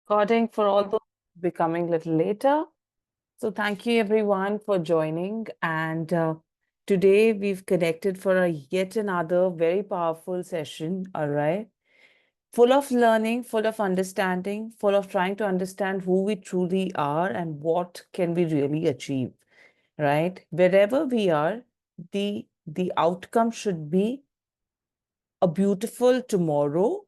recording for all those becoming a little later. So thank you everyone for joining. And today we've connected for a yet another very powerful session. All right. Full of learning, full of understanding, full of trying to understand who we truly are and what can we really achieve. Right. Wherever we are, the outcome should be a beautiful tomorrow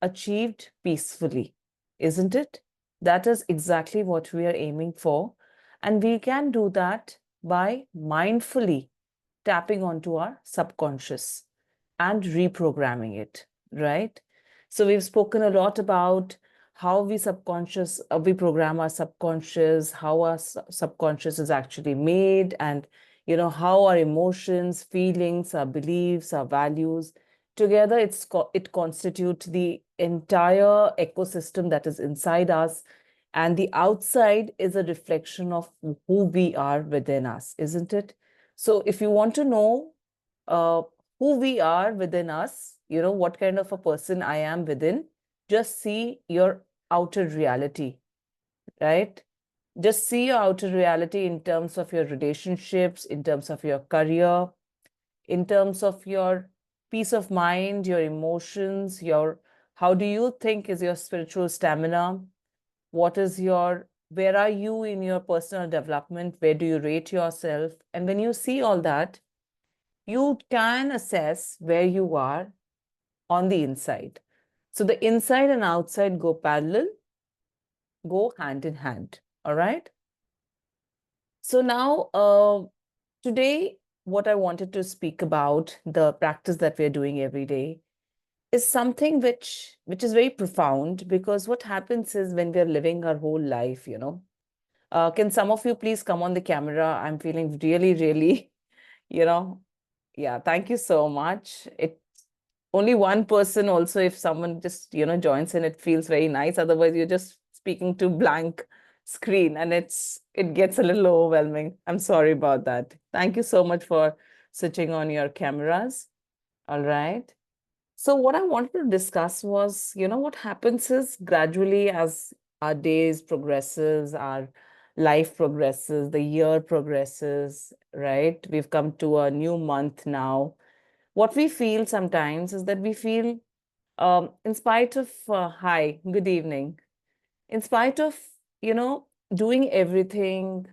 achieved peacefully, isn't it? That is exactly what we are aiming for. And we can do that by mindfully tapping onto our subconscious and reprogramming it, right? So we've spoken a lot about how we program our subconscious, how our subconscious is actually made, and how our emotions, feelings, our beliefs, our values together it constitutes the entire ecosystem that is inside us, and the outside is a reflection of who we are within us, isn't it? So if you want to know uh, who we are within us, what kind of a person I am within, just see your outer reality, right? Just see your outer reality in terms of your relationships, in terms of your career, in terms of your peace of mind, your emotions, your how do you think is your spiritual stamina? Where are you in your personal development? Where do you rate yourself? And when you see all that, you can assess where you are on the inside. So the inside and outside go parallel, go hand in hand. All right. So now, today, what I wanted to speak about, the practice that we're doing every day, is something which is very profound, because what happens is when we're living our whole life, can some of you please come on the camera? I'm feeling really, really, you know, yeah, thank you so much. It only one person also, if someone just, joins in, it feels very nice. Otherwise, you're just speaking to blank screen and it gets a little overwhelming. I'm sorry about that. Thank you so much for switching on your cameras. All right. So what I wanted to discuss was, what happens is gradually as our days progresses, our life progresses, the year progresses, right? We've come to a new month now. What we feel sometimes is that we feel, in spite of, hi, good evening, in spite of, you know, doing everything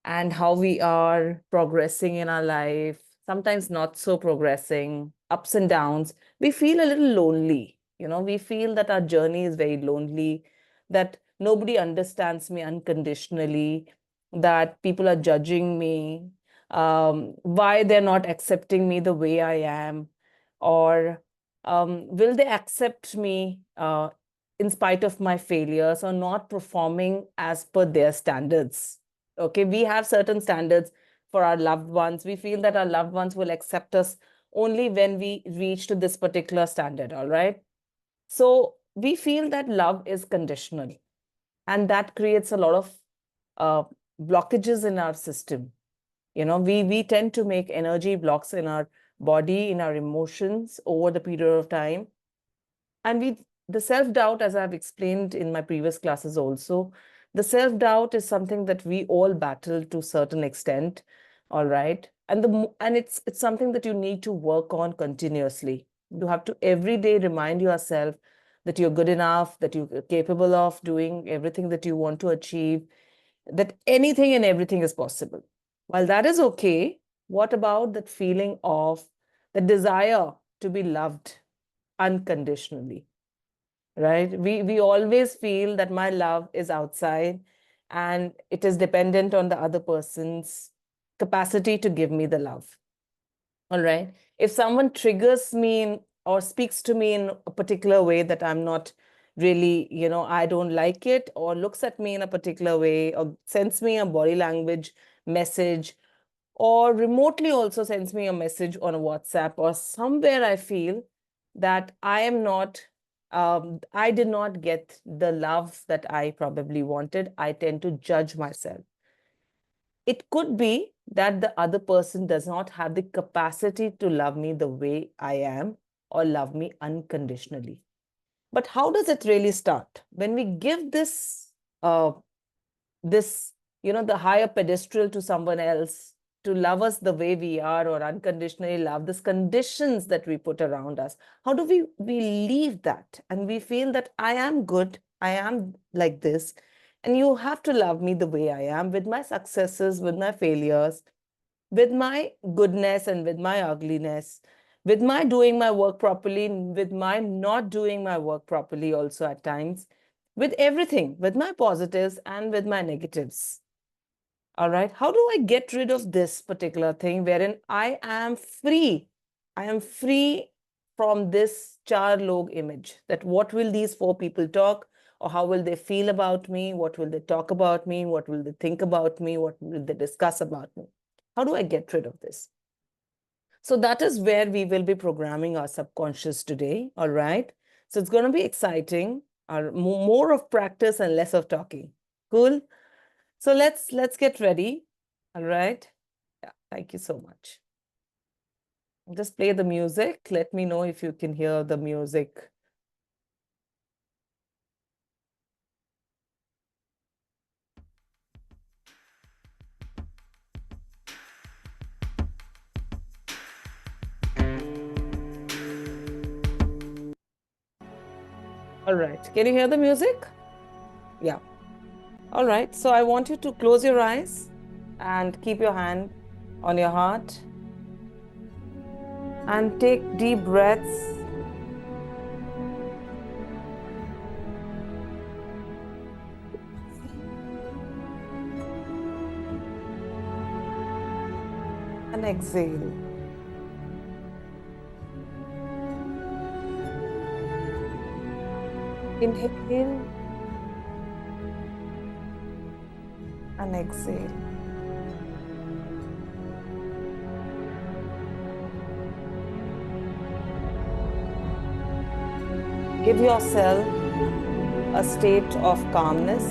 and how we are progressing in our life, sometimes not so progressing, ups and downs, we feel a little lonely. We feel that our journey is very lonely, that nobody understands me unconditionally, that people are judging me, why they're not accepting me the way I am, or will they accept me in spite of my failures or not performing as per their standards. Okay, we have certain standards for our loved ones. We feel that our loved ones will accept us only when we reach to this particular standard, all right? So we feel that love is conditional, and that creates a lot of uh, blockages in our system. We tend to make energy blocks in our body, in our emotions over the period of time. And the self-doubt, as I've explained in my previous classes also, the self-doubt is something that we all battle to a certain extent, all right? And it's something that you need to work on continuously. You have to every day remind yourself that you're good enough, that you're capable of doing everything that you want to achieve, that anything and everything is possible. While that is okay, what about that feeling of the desire to be loved unconditionally? Right? We always feel that my love is outside and it is dependent on the other person's capacity to give me the love. All right. If someone triggers me or speaks to me in a particular way that I'm not really, I don't like it, or looks at me in a particular way, or sends me a body language message, or remotely also sends me a message on a WhatsApp or somewhere, I feel that I did not get the love that I probably wanted, I tend to judge myself. It could be that the other person does not have the capacity to love me the way I am or love me unconditionally. But how does it really start? When we give this, the higher pedestal to someone else to love us the way we are, or unconditionally love, this conditions that we put around us, how do we leave that and we feel that I am good, I am like this, and you have to love me the way I am, with my successes, with my failures, with my goodness and with my ugliness, with my doing my work properly, with my not doing my work properly also at times, with everything, with my positives and with my negatives. All right. How do I get rid of this particular thing wherein I am free? I am free from this char log image, that what will these four people talk, or how will they feel about me? What will they talk about me? What will they think about me? What will they discuss about me? How do I get rid of this? So that is where we will be programming our subconscious today. All right. So it's going to be exciting, more of practice and less of talking. Cool. So let's get ready. All right. Yeah, thank you so much. Just play the music. Let me know if you can hear the music. All right. Can you hear the music? Yeah. All right. So I want you to close your eyes and keep your hand on your heart and take deep breaths. And exhale. Inhale and exhale. Give yourself a state of calmness,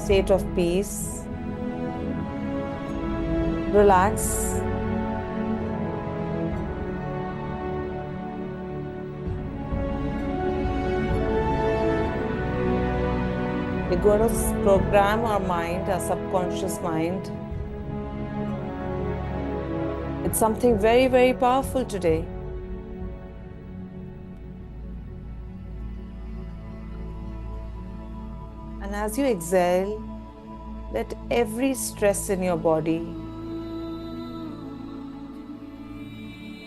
state of peace. Relax. We're going to program our mind, our subconscious mind. It's something very, very powerful today. And as you exhale, let every stress in your body,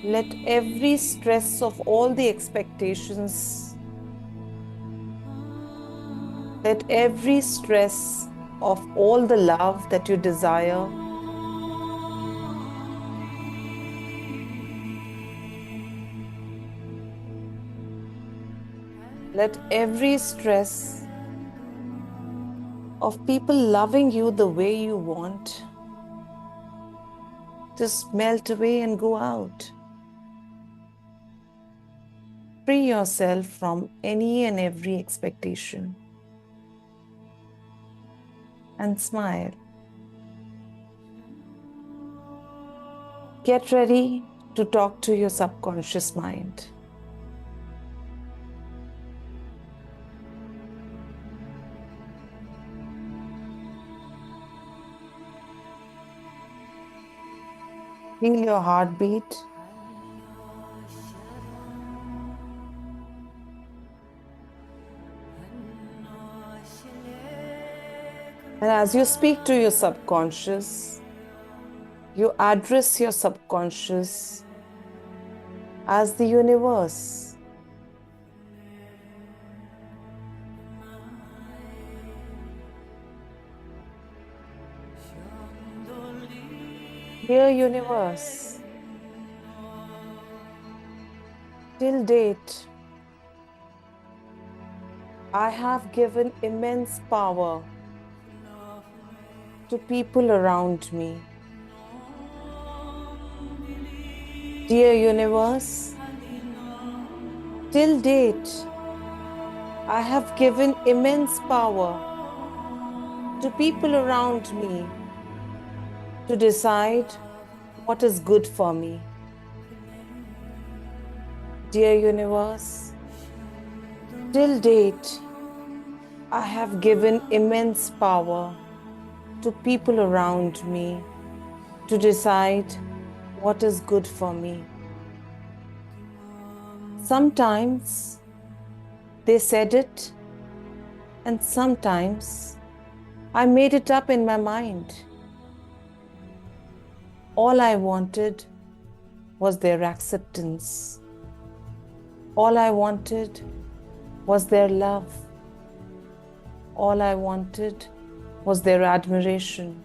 let every stress of all the expectations, let every stress of all the love that you desire, let every stress of people loving you the way you want just melt away and go out. Free yourself from any and every expectation and smile. Get ready to talk to your subconscious mind. Feel your heartbeat. And as you speak to your subconscious, you address your subconscious as the universe. Dear universe, till date, I have given immense power to people around me. Dear universe, till date, I have given immense power to people around me to decide what is good for me. Dear universe, Till date, I have given immense power to people around me to decide what is good for me. Sometimes they said it, and sometimes I made it up in my mind. All I wanted was their acceptance. All I wanted was their love. All I wanted was their admiration.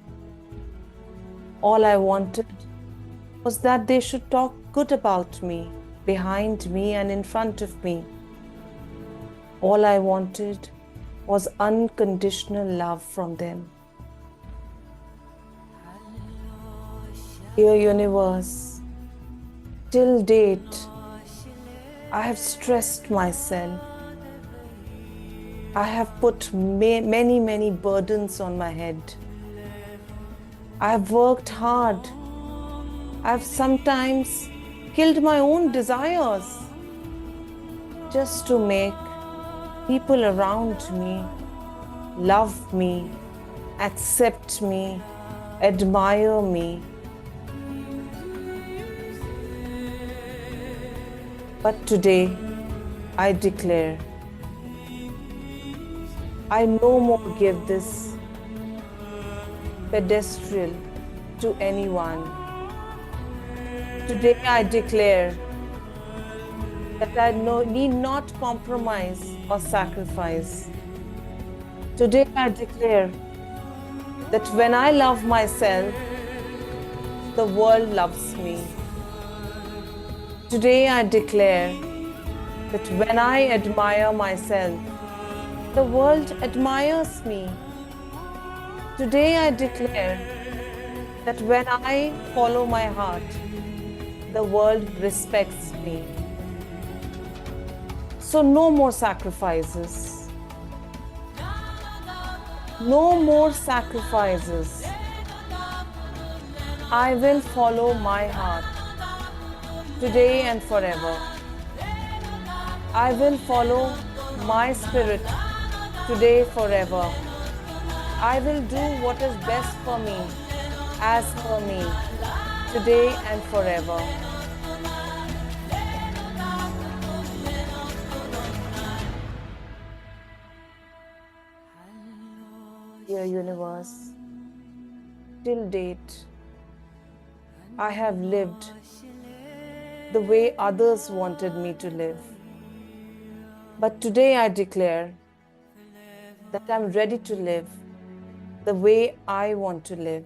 All I wanted was that they should talk good about me, behind me and in front of me. All I wanted was unconditional love from them. Dear universe, till date, I have stressed myself. I have put many burdens on my head. I have worked hard. I have sometimes killed my own desires just to make people around me love me, accept me, admire me. But today, I declare, I no more give this pedestal to anyone. Today, I declare that I need not compromise or sacrifice. Today, I declare that when I love myself, the world loves me. Today, I declare that when I admire myself, the world admires me. Today, I declare that when I follow my heart, the world respects me. So, no more sacrifices. No more sacrifices. I will follow my heart today and forever. I will follow my spirit today, forever. I will do what is best for me, as for me, today and forever. Dear universe, till date, I have lived the way others wanted me to live. But today I declare that I'm ready to live the way I want to live,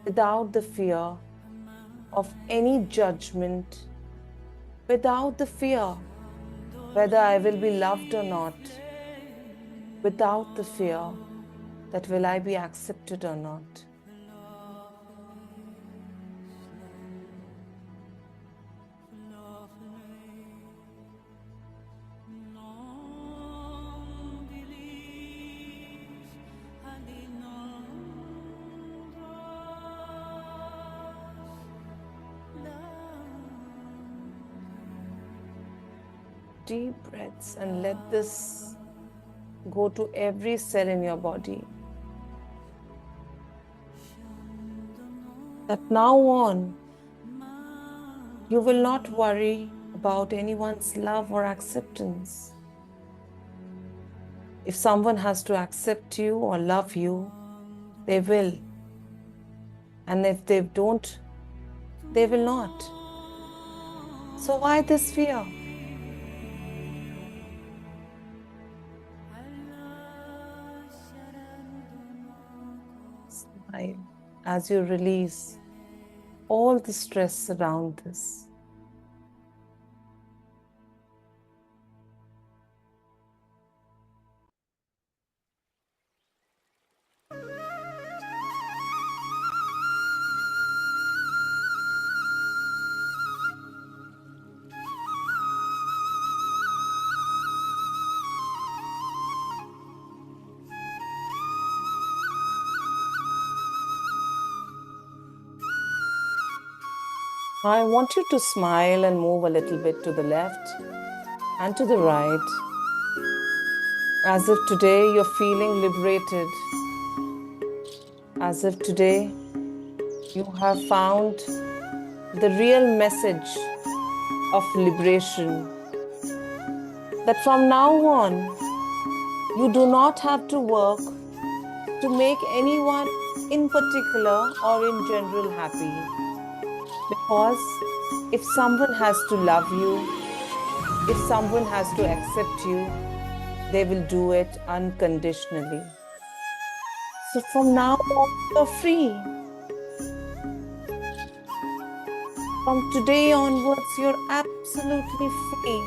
without the fear of any judgment, without the fear whether I will be loved or not, without the fear that will I be accepted or not. Deep breaths and let this go to every cell in your body. That now on, you will not worry about anyone's love or acceptance. If someone has to accept you or love you, they will. And if they don't, they will not. So why this fear? Smile as you release all the stress around this. I want you to smile and move a little bit to the left and to the right, As if today you're feeling liberated. As if today you have found the real message of liberation. That from now on, you do not have to work to make anyone in particular or in general happy. Because if someone has to love you, if someone has to accept you, they will do it unconditionally. So from now on, you're free. From today onwards, you're absolutely free.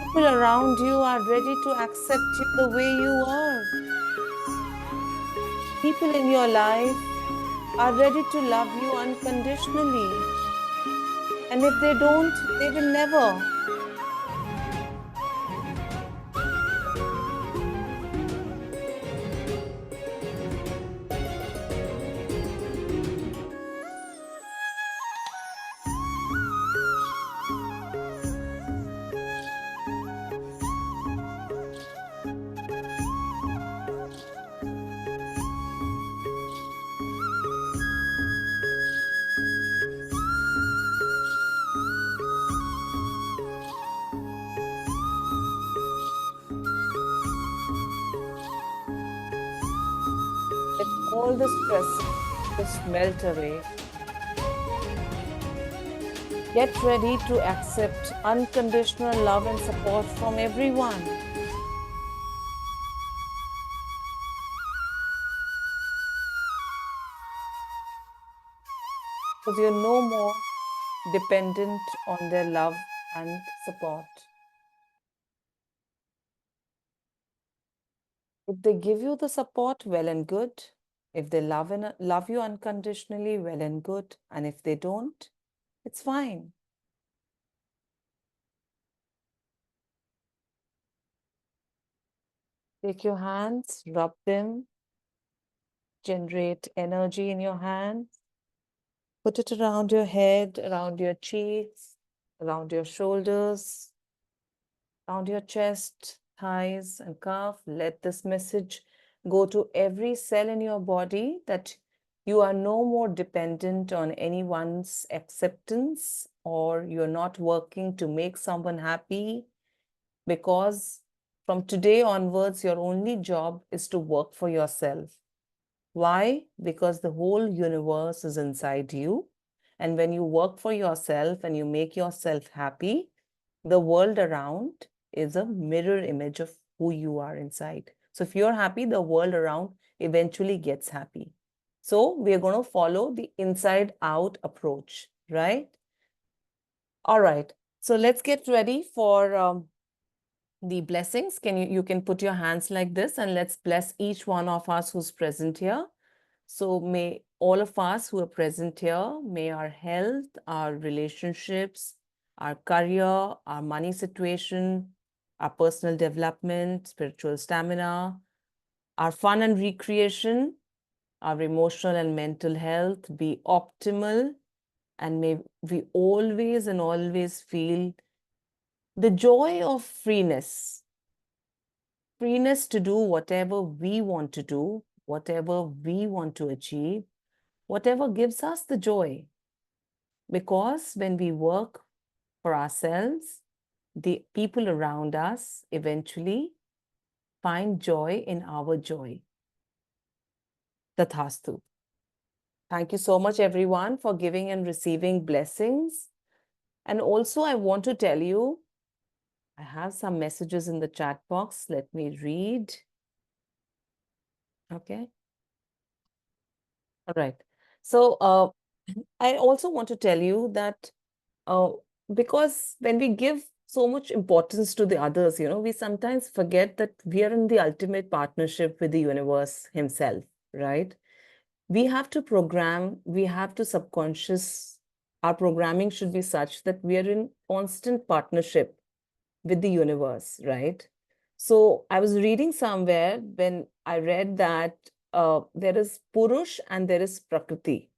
People around you are ready to accept you the way you are. People in your life are ready to love you unconditionally. And if they don't, they will never. Let all the stress just melt away. Get ready to accept unconditional love and support from everyone. Because you're no more dependent on their love and support. If they give you the support, well and good. If they love you unconditionally, well and good. And if they don't, it's fine. Take your hands, rub them, generate energy in your hands. Put it around your head, around your cheeks, around your shoulders, around your chest, thighs, and calf. Let this message go to every cell in your body that you are no more dependent on anyone's acceptance, or you're not working to make someone happy, because from today onwards, your only job is to work for yourself. Why? Because the whole universe is inside you. And when you work for yourself and you make yourself happy, the world around is a mirror image of who you are inside. So if you're happy, the world around eventually gets happy. So we're going to follow the inside out approach, right? All right. So let's get ready for the blessings. You can put your hands like this, and let's bless each one of us who's present here. So may all of us who are present here, may our health, our relationships, our career, our money situation, our personal development, spiritual stamina, our fun and recreation, our emotional and mental health be optimal, and may we always and always feel the joy of freeness. Freeness to do whatever we want to do, whatever we want to achieve, whatever gives us the joy. Because when we work for ourselves, the people around us eventually find joy in our joy. Tathastu. Thank you so much, everyone, for giving and receiving blessings. And also, I want to tell you, I have some messages in the chat box. Let me read. Okay. All right. So I also want to tell you that because when we give so much importance to the others, we sometimes forget that we are in the ultimate partnership with the universe himself, right? We have to program, we have to subconscious, our programming should be such that we are in constant partnership with the universe, right? So I was reading somewhere when I read that there is Purush and there is Prakriti.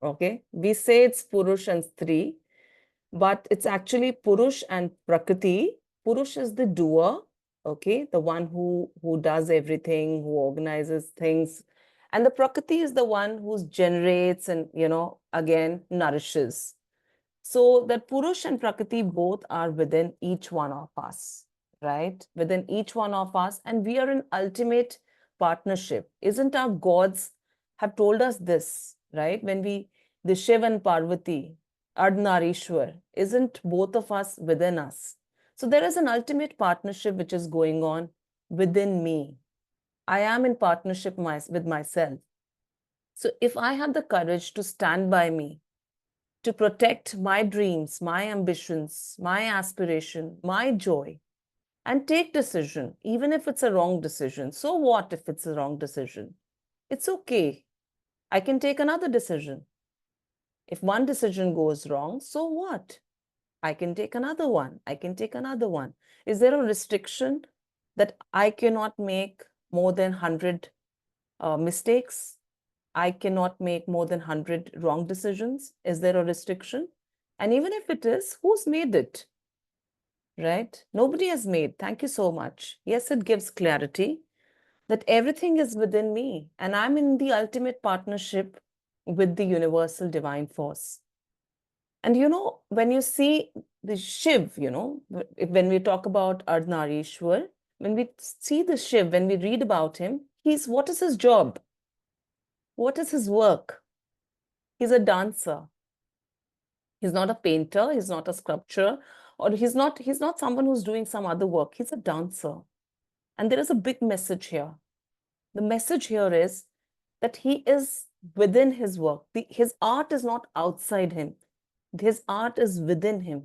Okay, we say it's Purush and Stree, but it's actually Purush and Prakriti Purush is the doer, okay, the one who does everything, who organizes things. And the Prakriti is the one who generates and, again, nourishes. So that Purush and Prakriti both are within each one of us, right? Within each one of us. And we are in ultimate partnership. Isn't our gods have told us this, right? The Shiv and Parvati, Ardnarishwar, isn't both of us within us? So there is an ultimate partnership which is going on within me. I am in partnership with myself. So if I have the courage to stand by me, to protect my dreams, my ambitions, my aspiration, my joy, and take decision, even if it's a wrong decision. So what if it's a wrong decision? It's okay. I can take another decision. If one decision goes wrong, so what? I can take another one. I can take another one. Is there a restriction that I cannot make more than 100 mistakes? I cannot make more than 100 wrong decisions? Is there a restriction? And even if it is, who's made it? Right? Nobody has made. Thank you so much. Yes, it gives clarity that everything is within me and I'm in the ultimate partnership with the universal divine force. And when you see the Shiv, when we talk about Ardnarishwar, when we see the Shiv, when we read about him, what is his job? What is his work? He's a dancer. He's not a painter, he's not a sculptor, or he's not someone who's doing some other work. He's a dancer. And there is a big message here. The message here is that he is within his work. His art is not outside him. His art is within him.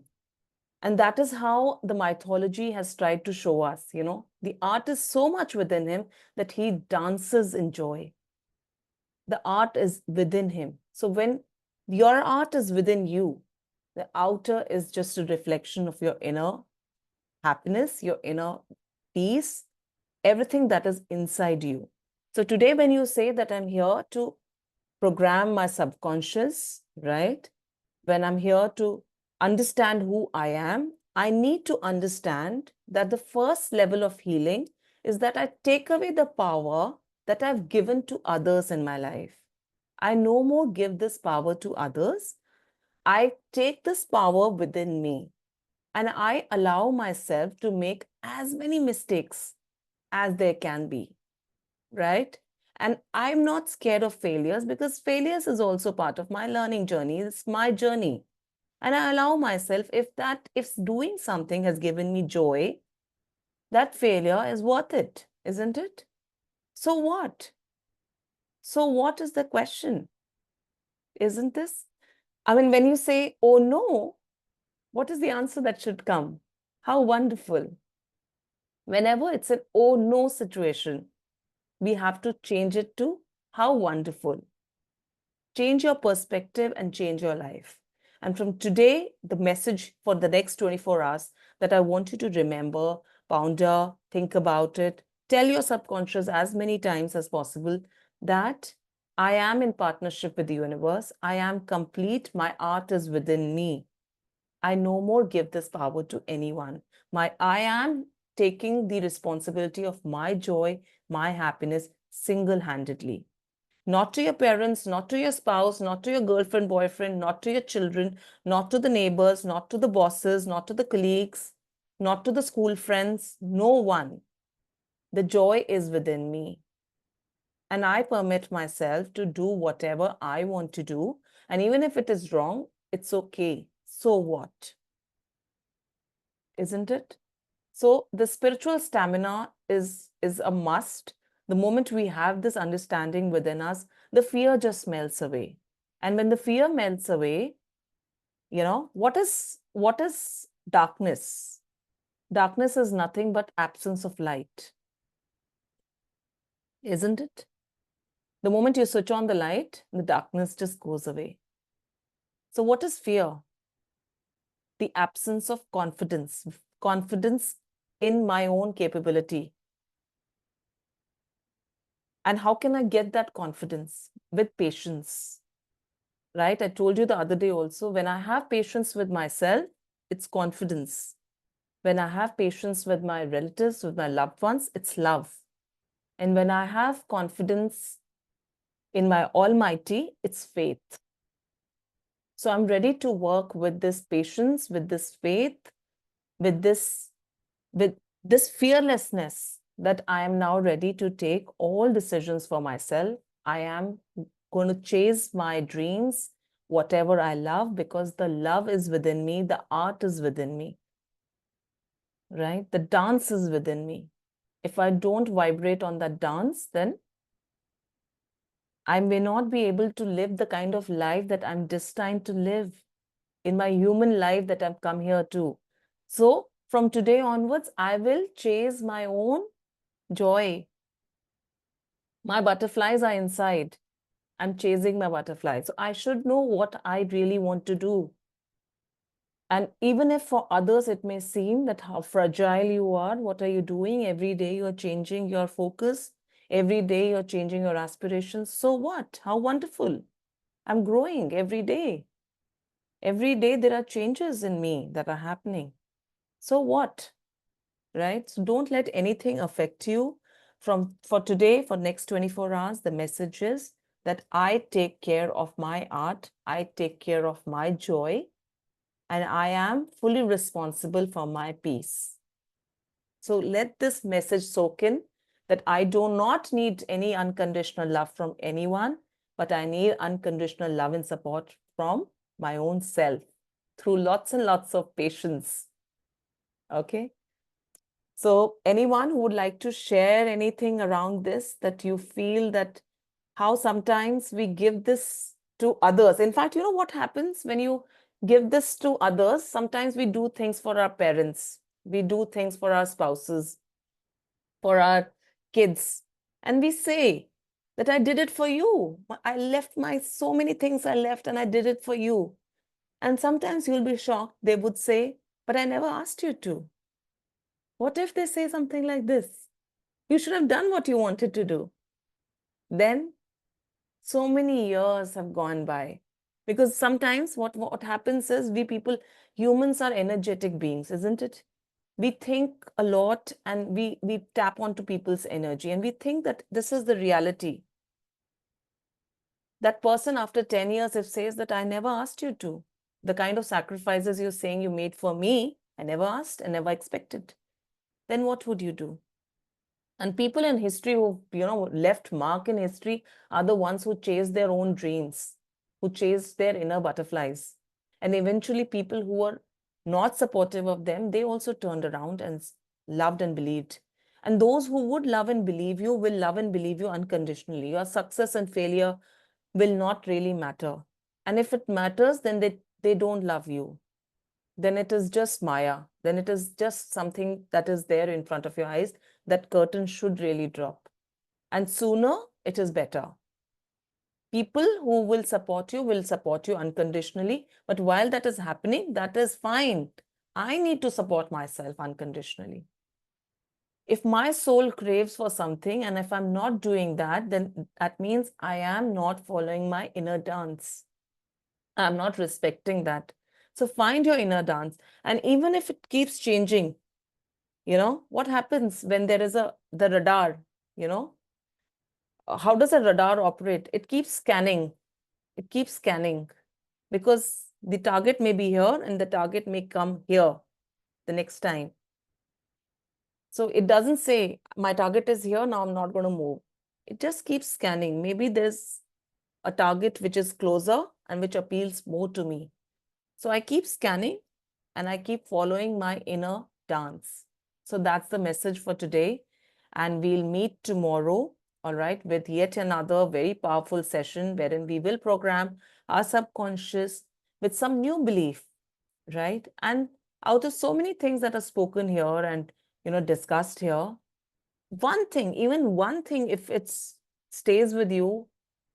And that is how the mythology has tried to show us, the art is so much within him that he dances in joy. The art is within him. So when your art is within you, the outer is just a reflection of your inner happiness, your inner peace, everything that is inside you. So today, when you say that I'm here to program my subconscious, right? When I'm here to understand who I am, I need to understand that the first level of healing is that I take away the power that I've given to others in my life. I no more give this power to others. I take this power within me and I allow myself to make as many mistakes as there can be, right? And I'm not scared of failures because failures is also part of my learning journey. It's my journey. And I allow myself, if doing something has given me joy, that failure is worth it, isn't it? So what? So what is the question? Isn't this? I mean, when you say, oh no, what is the answer that should come? How wonderful. Whenever it's an oh no situation, we have to change it to how wonderful. Change your perspective and change your life. And from today, the message for the next 24 hours that I want you to remember, ponder, think about it, tell your subconscious as many times as possible that I am in partnership with the universe. I am complete. My art is within me. I no more give this power to anyone. I am taking the responsibility of my joy, my happiness single-handedly. Not to your parents, not to your spouse, not to your girlfriend, boyfriend, not to your children, not to the neighbors, not to the bosses, not to the colleagues, not to the school friends, no one. The joy is within me. And I permit myself to do whatever I want to do. And even if it is wrong, it's okay. So what? Isn't it? So the spiritual stamina is a must. The moment we have this understanding within us, the fear just melts away. And when the fear melts away, what is darkness? Darkness is nothing but absence of light, isn't it? The moment you switch on the light, the darkness just goes away. So what is fear? The absence of confidence, confidence in my own capability. And how can I get that confidence? With patience, right? I told you the other day also, when I have patience with myself, it's confidence. When I have patience with my relatives, with my loved ones, it's love. And when I have confidence in my Almighty, it's faith. So I'm ready to work with this patience, with this faith, with this fearlessness that I am now ready to take all decisions for myself. I am going to chase my dreams, whatever I love, because the love is within me, the art is within me, right? The dance is within me. If I don't vibrate on that dance, then I may not be able to live the kind of life that I'm destined to live in my human life that I've come here to. So from today onwards, I will chase my own joy. My butterflies are inside. I'm chasing my butterflies. So I should know what I really want to do. And even if for others it may seem that how fragile you are, what are you doing? Every day you're changing your focus. Every day you're changing your aspirations. So what? How wonderful. I'm growing every day. Every day there are changes in me that are happening. So what? Right? So don't let anything affect you. For today, for next 24 hours, the message is that I take care of my art, I take care of my joy, and I am fully responsible for my peace. So let this message soak in that I do not need any unconditional love from anyone, but I need unconditional love and support from my own self through lots and lots of patience. Okay. So anyone who would like to share anything around this, that you feel that how sometimes we give this to others. In fact, you know what happens when you give this to others? Sometimes we do things for our parents. We do things for our spouses, for our kids. And we say that I did it for you. I left so many things I left and I did it for you. And sometimes you'll be shocked. They would say, but I never asked you to. What if they say something like this? You should have done what you wanted to do. Then so many years have gone by. Because sometimes what happens is humans are energetic beings, isn't it? We think a lot and we tap onto people's energy and we think that this is the reality. That person after 10 years, if says that I never asked you to, the kind of sacrifices you're saying you made for me, I never asked, I never expected. Then what would you do? And people in history who, left mark in history are the ones who chased their own dreams, who chased their inner butterflies. And eventually people who were not supportive of them, they also turned around and loved and believed. And those who would love and believe you will love and believe you unconditionally. Your success and failure will not really matter. And if it matters, then they don't love you. Then it is just Maya. Then it is just something that is there in front of your eyes. That curtain should really drop. And sooner it is better. People who will support you unconditionally. But while that is happening, that is fine. I need to support myself unconditionally. If my soul craves for something and if I'm not doing that, then that means I am not following my inner dance. I'm not respecting that. So find your inner dance. And even if it keeps changing, what happens when there is the radar, how does a radar operate? It keeps scanning. It keeps scanning because the target may be here and the target may come here the next time. So it doesn't say my target is here, now I'm not going to move. It just keeps scanning. Maybe there's a target which is closer and which appeals more to me. So I keep scanning and I keep following my inner dance. So that's the message for today. And we'll meet tomorrow, all right, with yet another very powerful session wherein we will program our subconscious with some new belief, right? And out of so many things that are spoken here and, discussed here, even one thing, if it stays with you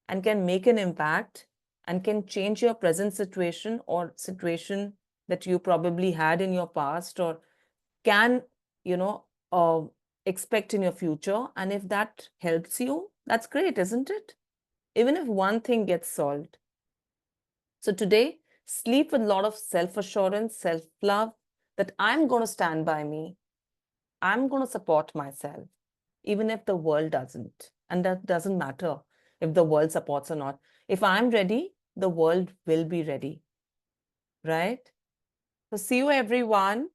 and can make an impact and can change your present situation or situation that you probably had in your past or can, uh, expect in your future. And if that helps you, that's great, isn't it? Even if one thing gets solved. So today, sleep with a lot of self-assurance, self-love, that I'm going to stand by me. I'm going to support myself, even if the world doesn't. And that doesn't matter if the world supports or not. If I'm ready, the world will be ready. Right? So see you, everyone.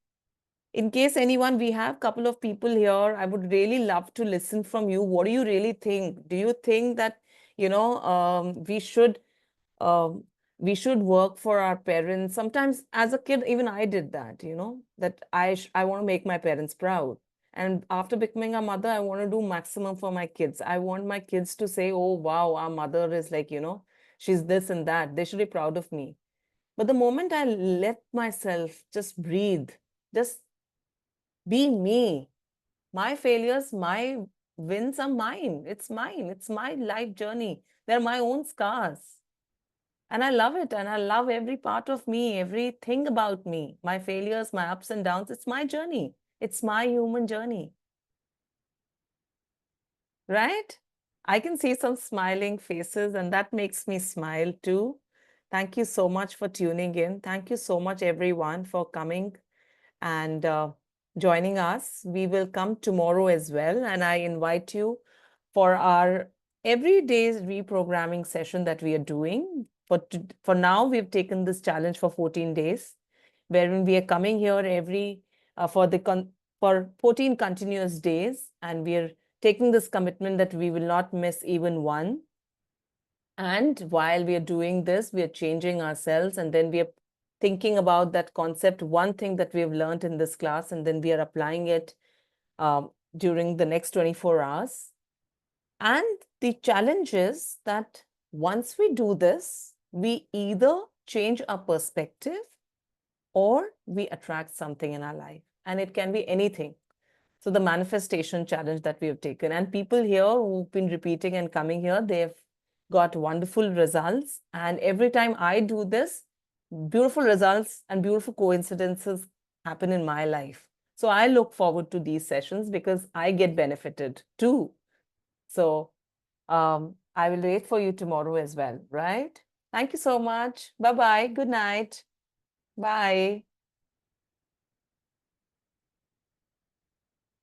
In case anyone, we have a couple of people here. I would really love to listen from you. What do you really think? Do you think that, um, we should work for our parents? Sometimes as a kid, even I did that, that I want to make my parents proud. And after becoming a mother, I want to do maximum for my kids. I want my kids to say, oh, wow, our mother is like, she's this and that. They should be proud of me. But the moment I let myself just breathe, just be me, my failures, my wins are mine. It's mine. It's my life journey. They're my own scars. And I love it. And I love every part of me, everything about me, my failures, my ups and downs. It's my journey. It's my human journey. Right? I can see some smiling faces, and that makes me smile too. Thank you so much for tuning in. Thank you so much, everyone, for coming and joining us. We will come tomorrow as well. And I invite you for our everyday reprogramming session that we are doing. For now, we've taken this challenge for 14 days, wherein we are coming here for 14 continuous days, and we are taking this commitment that we will not miss even one. And while we are doing this, we are changing ourselves, and then we are thinking about that concept, one thing that we have learned in this class, and then we are applying it during the next 24 hours. And the challenge is that once we do this, we either change our perspective or we attract something in our life. And it can be anything. So the manifestation challenge that we have taken, and people here who've been repeating and coming here, they've got wonderful results. And every time I do this, beautiful results and beautiful coincidences happen in my life. So I look forward to these sessions because I get benefited too. So I will wait for you tomorrow as well, right? Thank you so much. Bye-bye. Good night. Bye.